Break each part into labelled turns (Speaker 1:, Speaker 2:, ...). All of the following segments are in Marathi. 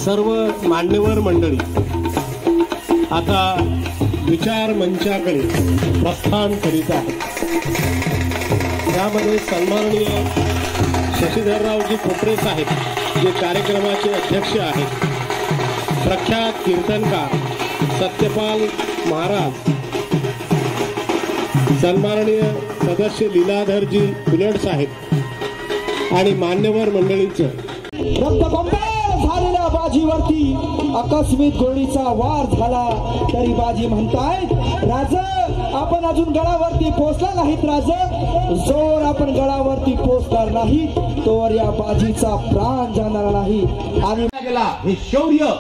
Speaker 1: सर्व मान्यवर मंडळी आता विचार मंचाकडे प्रस्थान करीत आहेत। त्यामध्ये सन्माननीय शशिधररावजी कोपरे साहेब जे कार्यक्रमाचे अध्यक्ष आहेत, प्रख्यात कीर्तनकार सत्यपाल महाराज, सन्माननीय सदस्य लीलाधरजी उलट साहेब आणि मान्यवर मंडळीचं
Speaker 2: झालेल्या बाजीवरती आकस्मिक गोळीचा वार झाला तरी बाजी म्हणतायत राजा आपण अजून गडावरती पोहोचला नाहीत, राजा जोर आपण गडावरती पोहोचणार नाही तोवर या बाजीचा प्राण जाणार नाही। आणि
Speaker 3: हे शौर्य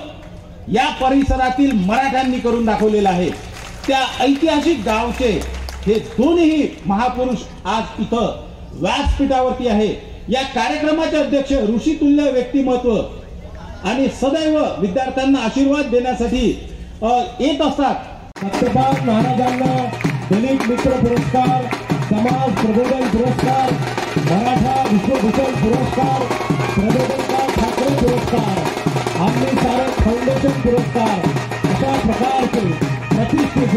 Speaker 3: या परिसरातील मराठ्यांनी करून दाखवलेलं आहे। त्या ऐतिहासिक गावचे हे दोन्ही महापुरुष आज इथं व्यासपीठावरती आहे। या कार्यक्रमाचे अध्यक्ष ऋषितुल्य व्यक्तिमत्व आणि सदैव विद्यार्थ्यांना आशीर्वाद देण्यासाठी येत असतात।
Speaker 1: सत्यपाल महाराजांना दलित मित्र पुरस्कार, समाज प्रबोधन पुरस्कार, मराठा विश्वभूषण पुरस्कार, प्रबोधनकार ठाकरे पुरस्कार, आमने सारे फाउंडेशन पुरस्कार अशा प्रकारचे प्रतिष्ठित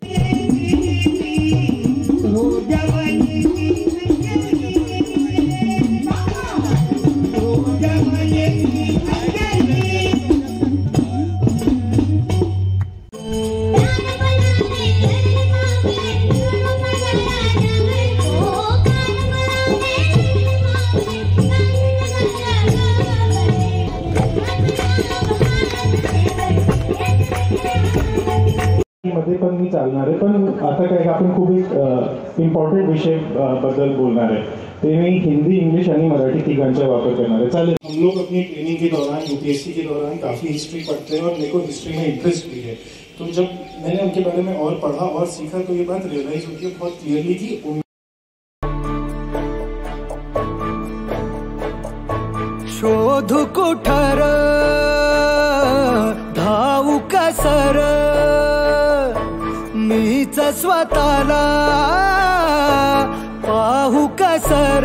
Speaker 4: मध्ये पण मी चालणार आहे, पण आता काय आपण खूप एक इम्पॉर्टंट विषय बद्दल बोलणार है। ते मी हिंदी, इंग्लिश आणि मराठी तिघांचा वापर करणार है। चालेल।
Speaker 5: हम लोग अपनी ट्रेनिंग के दौरान यूपीएससी के दौरान काफ़ी हिस्ट्री पढ़ते हैं और मेरे को हिस्ट्री में इंटरेस्ट भी है। तो जब मैंने उनके बारे में और पढ़ा और सीखा तो ये बात रियलाइज होती है बहुत क्लियरली कि
Speaker 6: शोध कुठर धावू कसर मीच स्वतःला पाहू कसर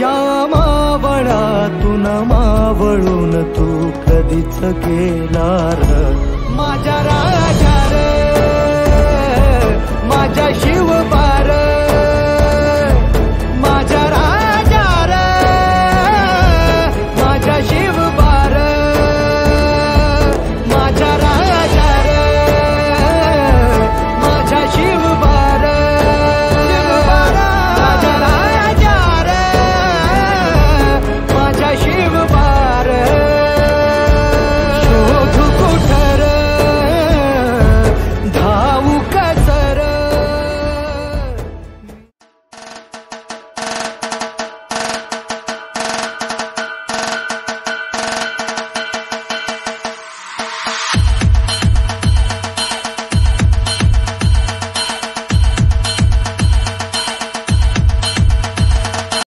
Speaker 6: या मावळातून मावळून तू कधीच गेलार माझ्या राजा रे माझ्या शिव